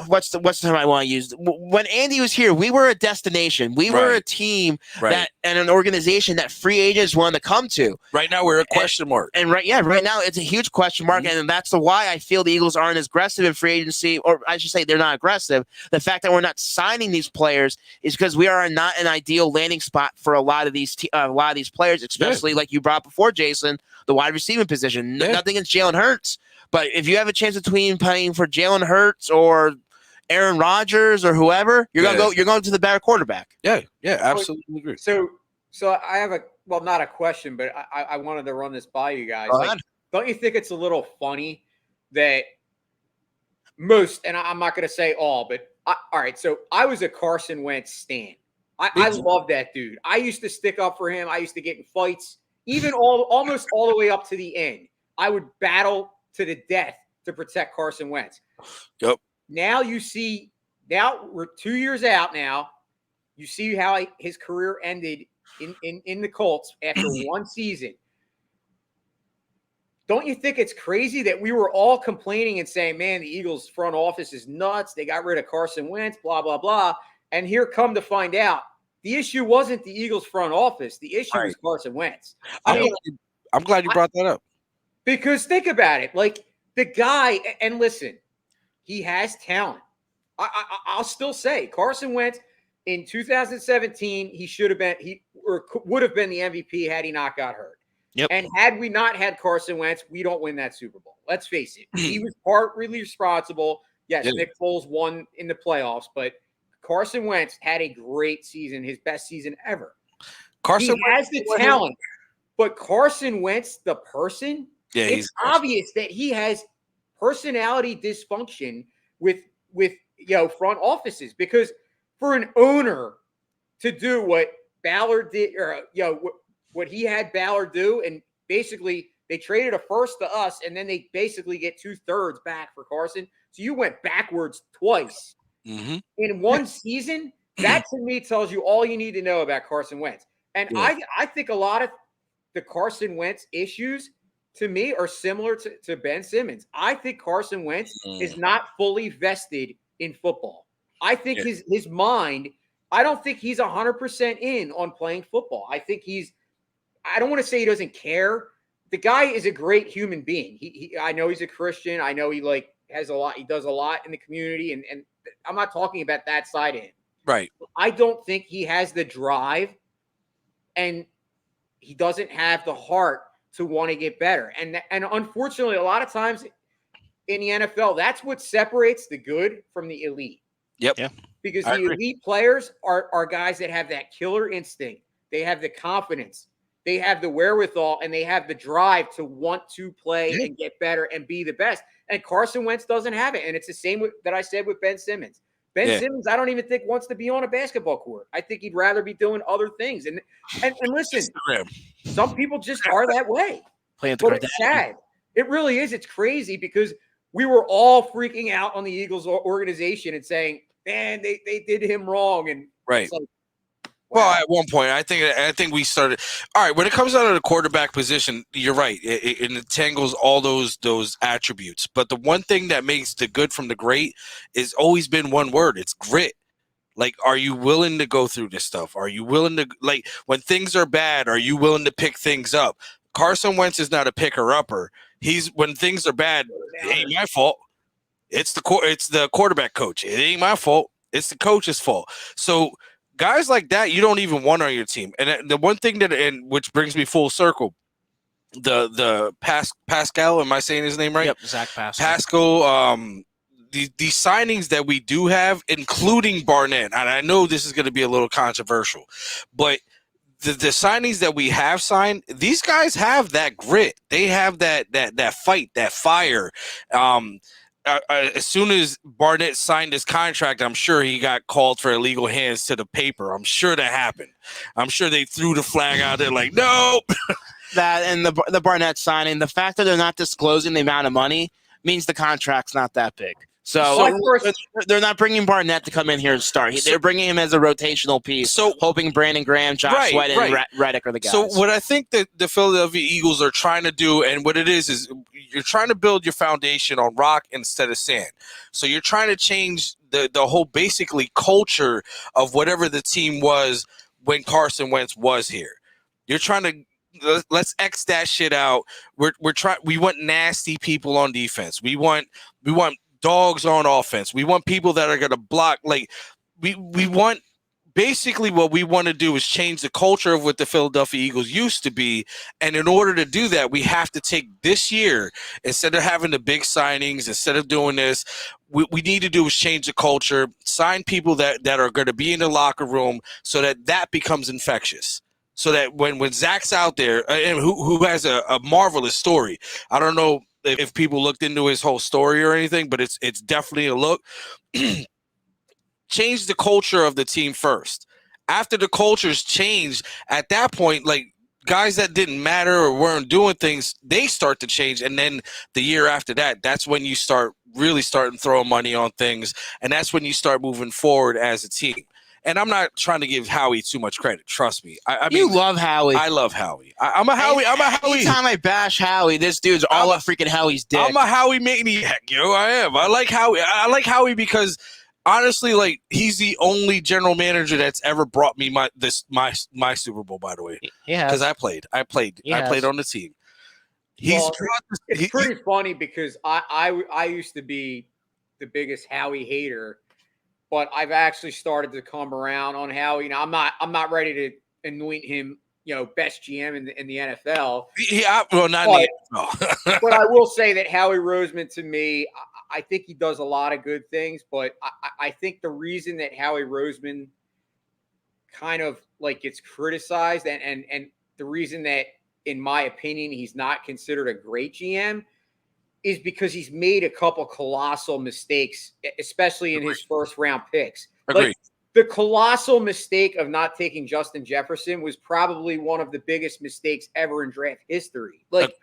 A: What's the term I want to use? When Andy was here, we were a destination. We were a team that and an organization that free agents wanted to come to.
B: Right now, we're a question mark.
A: And right now, it's a huge question mark, and that's why I feel the Eagles aren't as aggressive in free agency, or I should say, they're not aggressive. The fact that we're not signing these players is because we are not an ideal landing spot for a lot of these players, especially like you brought before, Jason, the wide receiving position. Nothing against Jalen Hurts. But if you have a chance between playing for Jalen Hurts or Aaron Rodgers or whoever, you're going to the better quarterback.
B: Yeah, absolutely agree.
E: So I have not a question, but I wanted to run this by you guys. Don't you think it's a little funny that most, and I'm not going to say all, but all right. So I was a Carson Wentz stan. I love that dude. I used to stick up for him. I used to get in fights, even almost all the way up to the end. I would battle to the death to protect Carson Wentz.
B: Yep.
E: Now we're 2 years out now. You see how his career ended in the Colts after one season. Don't you think it's crazy that we were all complaining and saying, man, the Eagles front office is nuts. They got rid of Carson Wentz, blah, blah, blah. And here come to find out, the issue wasn't the Eagles front office. The issue was Carson Wentz.
B: I'm glad you brought that up.
E: Because think about it. Like the guy, and listen, he has talent. I'll still say Carson Wentz in 2017, would have been the MVP had he not got hurt.
A: Yep.
E: And had we not had Carson Wentz, we don't win that Super Bowl. Let's face it. He was partly responsible. Yes,
B: Yeah.
E: Nick Foles won in the playoffs, but Carson Wentz had a great season, his best season ever. He has the talent, but Carson Wentz, the person, it's obvious that he has personality dysfunction with front offices, because for an owner to do what Ballard did, or what he had Ballard do, and basically they traded a first to us, and then they basically get 2/3 back for Carson. So you went backwards twice in one season. That to me tells you all you need to know about Carson Wentz. And I think a lot of the Carson Wentz issues to me are similar to Ben Simmons. I think Carson Wentz is not fully vested in football. I think his mind, I don't think he's 100% in on playing football. I think I don't want to say he doesn't care. The guy is a great human being. I know he's a Christian. I know he has a lot. He does a lot in the community, and I'm not talking about that side of him.
B: Right.
E: I don't think he has the drive, and he doesn't have the heart to want to get better. And unfortunately, a lot of times in the NFL, that's what separates the good from the elite.
B: Yep. Yeah.
E: Because the elite players are guys that have that killer instinct. They have the confidence. They have the wherewithal, and they have the drive to want to play and get better and be the best. And Carson Wentz doesn't have it. And it's the same that I said with Ben Simmons. Ben Simmons, I don't even think wants to be on a basketball court. I think he'd rather be doing other things. And listen, some people just are that way. But it's sad. It really is. It's crazy, because we were all freaking out on the Eagles organization and saying, man, they did him wrong. And
B: right.
E: Wow.
B: Well, at one point, I think we started. All right, when it comes down to the quarterback position, you're right. It entangles all those attributes. But the one thing that makes the good from the great is always been one word. It's grit. Like, are you willing to go through this stuff? Are you willing to, when things are bad, are you willing to pick things up? Carson Wentz is not a picker-upper. When things are bad, it ain't my fault. It's the quarterback coach. It ain't my fault. It's the coach's fault. So guys like that, you don't even want on your team. And the one thing which brings me full circle, the Pascal, am I saying his name right?
F: Yep, Zach Pascal.
B: Pascal, the signings that we do have, including Barnett, and I know this is going to be a little controversial, but the signings that we have signed, these guys have that grit. They have that fight, that fire. As soon as Barnett signed his contract, I'm sure he got called for illegal hands to the paper. I'm sure that happened. I'm sure they threw the flag out there like, no.
A: That and the Barnett signing, the fact that they're not disclosing the amount of money means the contract's not that big. So they're not bringing Barnett to come in here and start. They're bringing him as a rotational piece, hoping Brandon Graham, Josh Sweat, and Reddick are the guys.
B: So what I think that the Philadelphia Eagles are trying to do, and what it is you're trying to build your foundation on rock instead of sand. So you're trying to change the whole basically culture of whatever the team was when Carson Wentz was here. You're trying to let's X that shit out. We want nasty people on defense. We want dogs on offense. We want people that are going to block. Like we want, basically what we want to do is change the culture of what the Philadelphia Eagles used to be. And in order to do that, we have to take this year, instead of having the big signings, instead of doing this, we need to do is change the culture, sign people that are going to be in the locker room so that becomes infectious. So that when Zach's out there, and who has a marvelous story, I don't know if people looked into his whole story or anything, but it's definitely a look. Change the culture of the team first. After the culture's changed, at that point, like guys that didn't matter or weren't doing things, they start to change. And then the year after that, that's when you start really starting throwing money on things. And that's when you start moving forward as a team. And I'm not trying to give Howie too much credit. Trust me. I mean,
A: you love Howie.
B: I love Howie. I'm a Howie.
A: Anytime I bash Howie, this dude's all up freaking Howie's dick.
B: I'm a Howie maniac, I am. I like Howie. I like Howie because honestly, like, he's the only general manager that's ever brought me my Super Bowl. By the way,
A: yeah,
B: because I played on the team.
E: It's pretty funny because I used to be the biggest Howie hater, but I've actually started to come around on Howie. Now I'm not ready to anoint him, best GM in the NFL.
B: Yeah, well, not in the NFL.
E: But I will say that Howie Roseman, to me, I think he does a lot of good things. But I think the reason that Howie Roseman kind of like gets criticized and the reason that, in my opinion, he's not considered a great GM is because he's made a couple colossal mistakes, especially in his first round picks.
B: Agreed.
E: Like, the colossal mistake of not taking Justin Jefferson was probably one of the biggest mistakes ever in draft history. Like,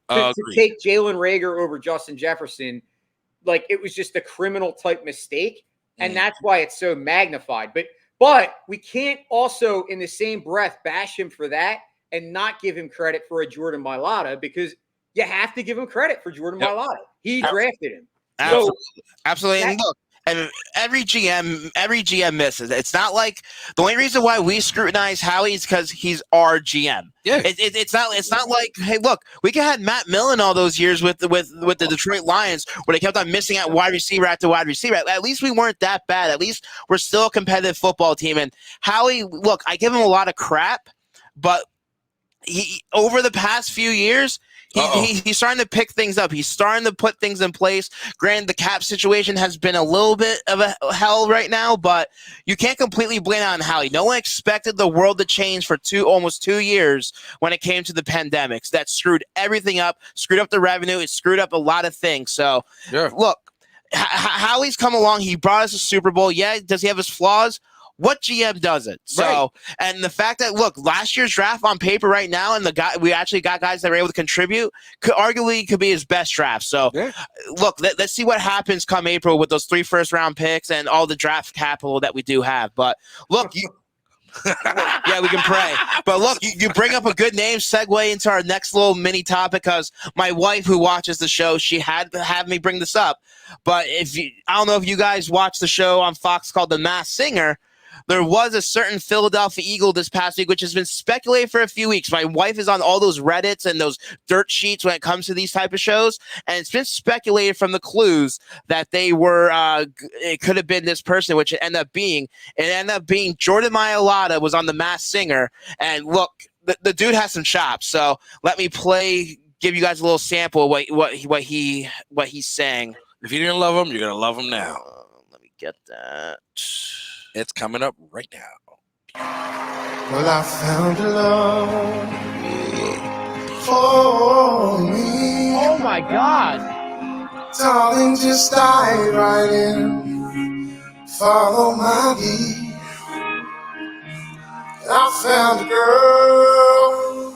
E: to take Jalen Reagor over Justin Jefferson, like, it was just a criminal type mistake. And that's why it's so magnified. But we can't also, in the same breath, bash him for that and not give him credit for a Jordan Mailata, because you have to give him credit for Jordan Mailata. He drafted him.
A: Absolutely. And look, and every GM misses. It's not like the only reason why we scrutinize Howie is because he's our GM.
B: Yeah.
A: It's not like, hey, look, we could have Matt Millen all those years with the Detroit Lions where they kept on missing out wide receiver after wide receiver. At least we weren't that bad. At least we're still a competitive football team. And Howie, look, I give him a lot of crap, but he, over the past few years, he's starting to pick things up. He's starting to put things in place. Granted, the cap situation has been a little bit of a hell right now, but you can't completely blame it on Howie. No one expected the world to change for almost 2 years when it came to the pandemics. That screwed everything up, screwed up the revenue. It screwed up a lot of things. So, look, Howie's come along. He brought us a Super Bowl. Yeah, does he have his flaws? What GM doesn't? So, and the fact that, look, last year's draft on paper right now, and we actually got guys that were able to contribute, could be his best draft. So, look, let's see what happens come April with those 3 first-round picks and all the draft capital that we do have. But look, yeah, we can pray. But look, you bring up a good name, segue into our next little mini topic, because my wife, who watches the show, she had to have me bring this up. But I don't know if you guys watch the show on Fox called The Masked Singer. There was a certain Philadelphia Eagle this past week, which has been speculated for a few weeks. My wife is on all those Reddits and those dirt sheets when it comes to these type of shows, and it's been speculated from the clues that they were. It could have been this person, which it ended up being. It ended up being Jordan Mailata was on The Masked Singer, and look, the dude has some chops. So let me give you guys a little sample of what he's saying.
B: If you didn't love him, you're gonna love him now.
A: Let me get that.
B: It's coming up right now.
C: Well, I found a love for me.
A: Oh my God.
C: Darling, just dive right in. Follow my lead. I found a girl,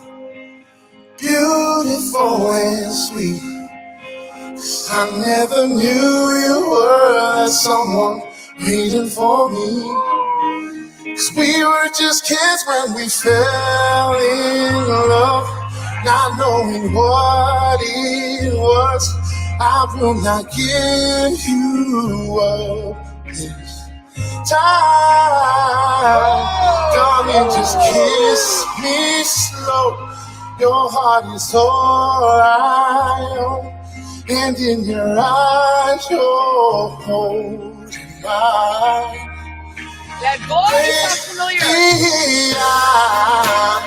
C: beautiful and sweet. I never knew you were someone waiting for me. 'Cause we were just kids when we fell in love, not knowing what it was. I will not give you up this time. Darling, just kiss me slow. Your heart is all I own. And in your eyes, you're holding mine.
F: That voice sounds familiar.
C: I'm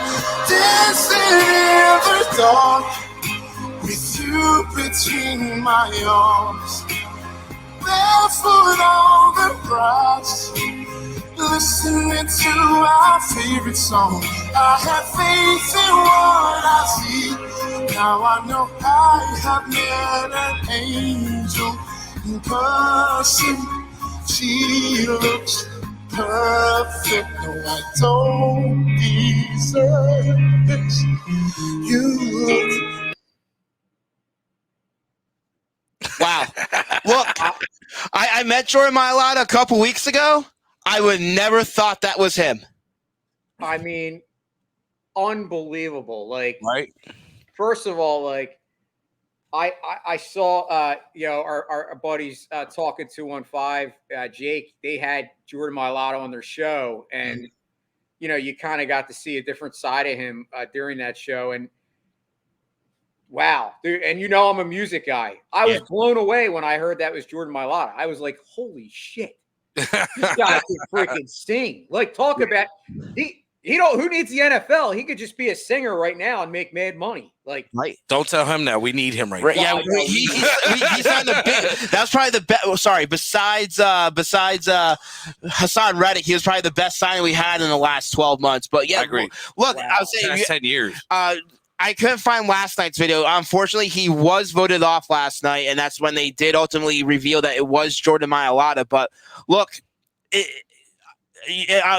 C: dancing in the dark with you between my arms, barefoot on the grass, listening to our favorite song. I have faith in what I see. Now I know I have met an angel in person. She looks perfect. No, I don't deserve this. You look.
A: Wow. Look, I met Jordan Mailata a couple weeks ago. I would never thought that was him.
E: I mean, unbelievable. Like,
B: Right?
E: first of all, like, I saw our buddies talking 215 Jake. They had Jordan Mailata on their show, and you kind of got to see a different side of him during that show. And wow, dude! And I'm a music guy. I was blown away when I heard that was Jordan Mailata. I was like, holy shit, this guy can freaking sing! Like, talk about who needs the NFL? He could just be a singer right now and make mad money. Like,
A: Right.
B: Don't tell him that. We need him right now.
A: Yeah, he's on the big. That's probably the best. Sorry, besides Hassan Reddick, he was probably the best signing we had in the last 12 months. But yeah,
B: I agree.
A: Look, I was saying,
B: Past 10 years.
A: I couldn't find last night's video. Unfortunately, he was voted off last night, and that's when they did ultimately reveal that it was Jordan Mailata. But look,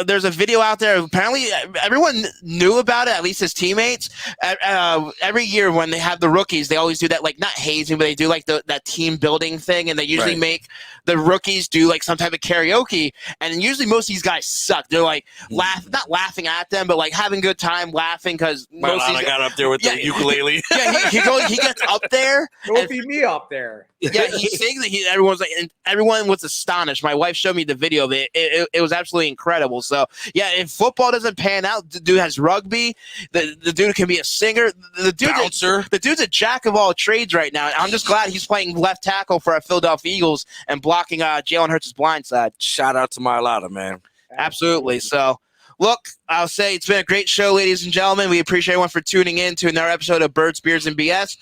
A: there's a video out there. Apparently, everyone knew about it, at least his teammates. Every year when they have the rookies, they always do that, like, not hazing, but they do like that team building thing, and they usually make the rookies do like some type of karaoke. And usually most of these guys suck. They're like not laughing at them, but like having a good time laughing because most of these
B: got up there with the ukulele.
A: Yeah, he gets up there.
E: Don't be me up there.
A: Yeah, he sings. Everyone's like, and everyone was astonished. My wife showed me the video of it. It was absolutely incredible. So yeah, if football doesn't pan out, the dude has rugby. The dude can be a singer. The dude's a jack of all trades right now. I'm just glad he's playing left tackle for our Philadelphia Eagles and blocking Jalen Hurts' blind side.
B: Shout out to Mailata, man.
A: Absolutely. So. Look, I'll say it's been a great show, ladies and gentlemen. We appreciate everyone for tuning in to another episode of Birds, Beers, and BS.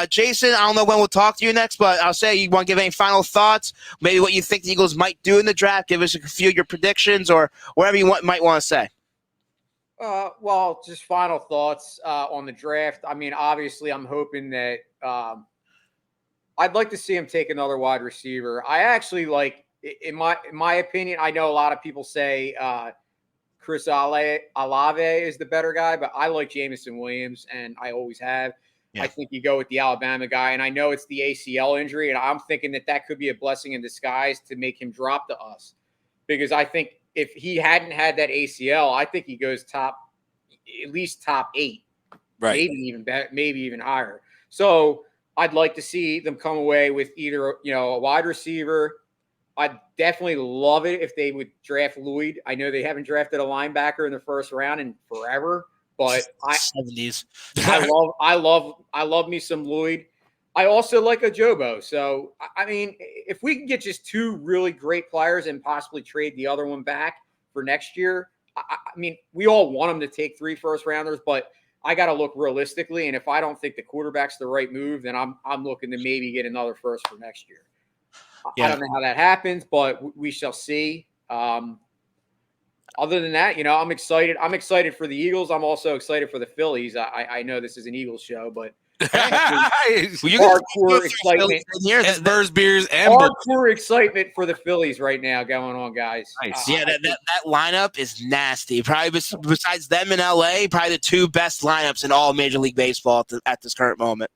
A: Jason, I don't know when we'll talk to you next, but I'll say you want to give any final thoughts, maybe what you think the Eagles might do in the draft, give us a few of your predictions or whatever you might want to say.
E: Well, just final thoughts on the draft. I mean, obviously, I'm hoping that I'd like to see him take another wide receiver. I actually like, in my opinion, I know a lot of people say Chris Olave is the better guy, but I like Jameson Williams, and I always have. Yeah. I think you go with the Alabama guy, and I know it's the ACL injury, and I'm thinking that could be a blessing in disguise to make him drop to us, because I think if he hadn't had that ACL, I think he goes at least top 8, right? Maybe even higher. So I'd like to see them come away with either a wide receiver. I'd definitely love it if they would draft Lloyd. I know they haven't drafted a linebacker in the first round in forever, but
A: 70s.
E: I love me some Lloyd. I also like a Jobo. So I mean, if we can get just 2 really great players and possibly trade the other one back for next year, I mean, we all want them to take 3 first rounders, but I got to look realistically. And if I don't think the quarterback's the right move, then I'm looking to maybe get another first for next year. Yeah. I don't know how that happens, but we shall see. Other than that, I'm excited. I'm excited for the Eagles. I'm also excited for the Phillies. I know this is an Eagles show, but hardcore excitement
B: here. It's Birds, Beers, and
E: hardcore excitement for the Phillies right now going on, guys.
A: Nice. Yeah, that lineup is nasty. Probably besides them in LA, probably the 2 best lineups in all Major League Baseball at this current moment.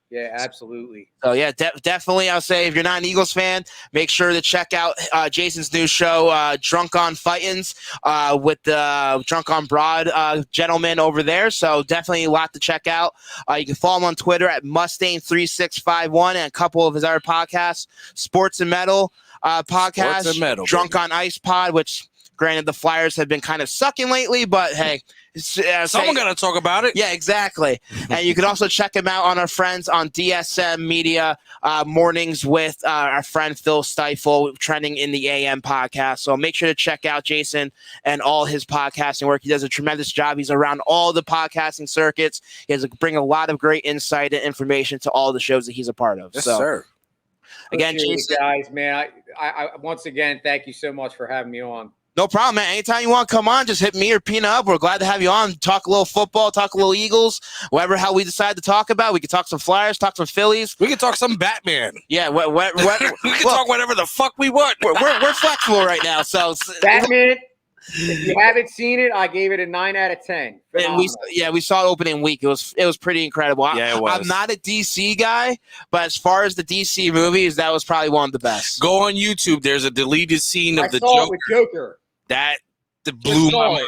E: Yeah, absolutely.
A: So, yeah, definitely, I'll say if you're not an Eagles fan, make sure to check out Jason's new show, Drunk on Fightins, with the Drunk on Broad gentleman over there. So, definitely a lot to check out. You can follow him on Twitter at Mustang3651 and a couple of his other podcasts, Sports and Metal podcast,
B: Sports and Metal,
A: Drunk on Ice Pod, which, granted, the Flyers have been kind of sucking lately, but hey.
B: Someone got to talk about it.
A: Yeah, exactly. And you can also check him out on our friends on DSM Media Mornings with our friend Phil Stifle, trending in the AM podcast. So make sure to check out Jason and all his podcasting work. He does a tremendous job. He's around all the podcasting circuits. He has to bring a lot of great insight and information to all the shows that he's a part of.
B: Yes, sir.
A: Again, Jason,
E: guys, man, I once again, thank you so much for having me on.
A: No problem, man. Anytime you want to come on, just hit me or Pina up. We're glad to have you on. Talk a little football, talk a little Eagles, whatever how we decide to talk about. We can talk some Flyers, talk some Phillies.
B: We can talk some Batman.
A: Yeah,
B: We can talk whatever the fuck we want.
A: We're flexible right now. So
E: Batman, if you haven't seen it, I gave it a 9 out of 10.
A: and we saw it opening week. It was pretty incredible.
B: Yeah, it was.
A: I'm not a DC guy, but as far as the DC movies, that was probably one of the best.
B: Go on YouTube. There's a deleted scene of
E: I
B: the
E: saw it with Joker.
B: That blew my mind.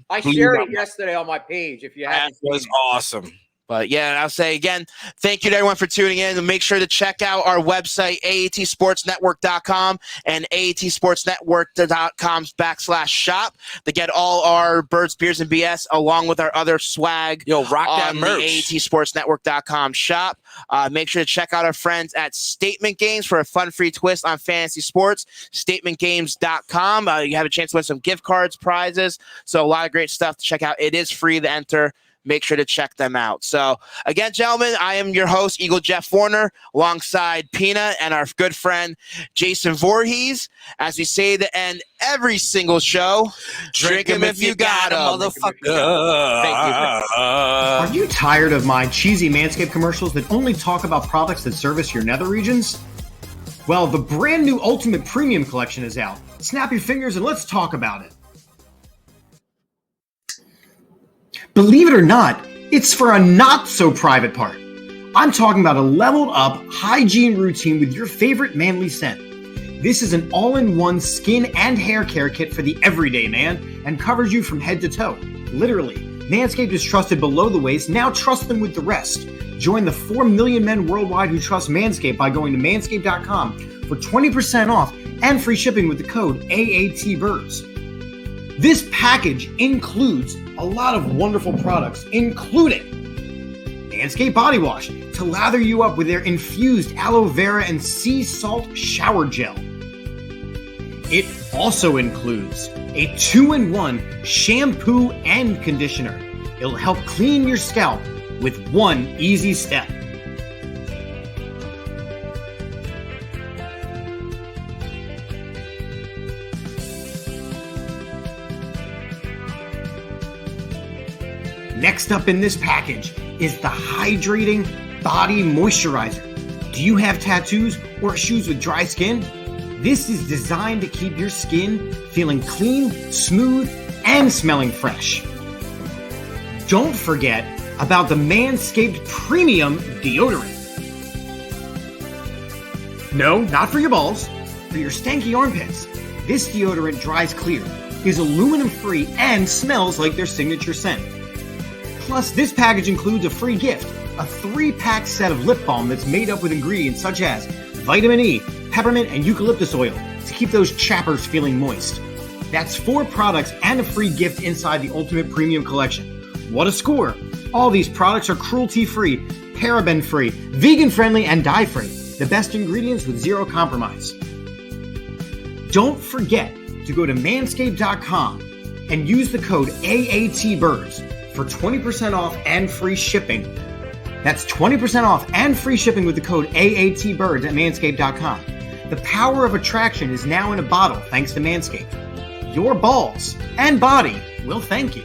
E: I shared it yesterday on my page. If you
B: That
E: haven't seen
B: was
E: it.
B: awesome.
A: But yeah, I'll say again, thank you to everyone for tuning in. And make sure to check out our website, aatsportsnetwork.com and aatsportsnetwork.com/shop to get all our Birds, Beers, and BS along with our other swag.
B: Yo, rock that
A: on
B: merch.
A: the aatsportsnetwork.com shop. Make sure to check out our friends at Statement Games for a fun free twist on fantasy sports. StatementGames.com. You have a chance to win some gift cards, prizes. So a lot of great stuff to check out. It is free to enter. Make sure to check them out. So, again, gentlemen, I am your host, Eagle Jeff Warner, alongside Pina and our good friend, Jason Voorhees. As we say to end every single show, drink 'em if you got 'em,
B: motherfucker.
A: Thank you.
G: Are you tired of my cheesy Manscaped commercials that only talk about products that service your nether regions? Well, the brand new Ultimate Premium Collection is out. Snap your fingers and let's talk about it. Believe it or not, it's for a not-so-private part. I'm talking about a leveled-up hygiene routine with your favorite manly scent. This is an all-in-one skin and hair care kit for the everyday man and covers you from head to toe. Literally, Manscaped is trusted below the waist, now trust them with the rest. Join the 4 million men worldwide who trust Manscaped by going to manscaped.com for 20% off and free shipping with the code AATBIRDS. This package includes a lot of wonderful products, including Manscaped Body Wash to lather you up with their infused aloe vera and sea salt shower gel. It also includes a 2-in-1 shampoo and conditioner. It'll help clean your scalp with one easy step. Next up in this package is the Hydrating Body Moisturizer. Do you have tattoos or issues with dry skin? This is designed to keep your skin feeling clean, smooth, and smelling fresh. Don't forget about the Manscaped Premium Deodorant. No, not for your balls, for your stanky armpits. This deodorant dries clear, is aluminum-free, and smells like their signature scent. Plus, this package includes a free gift, a 3-pack set of lip balm that's made up with ingredients such as vitamin E, peppermint, and eucalyptus oil to keep those chappers feeling moist. That's 4 products and a free gift inside the Ultimate Premium Collection. What a score! All these products are cruelty-free, paraben-free, vegan-friendly, and dye-free. The best ingredients with zero compromise. Don't forget to go to manscaped.com and use the code AATBIRDS for 20% off and free shipping. That's 20% off and free shipping with the code AATBIRDS at manscaped.com. The power of attraction is now in a bottle thanks to Manscaped. Your balls and body will thank you.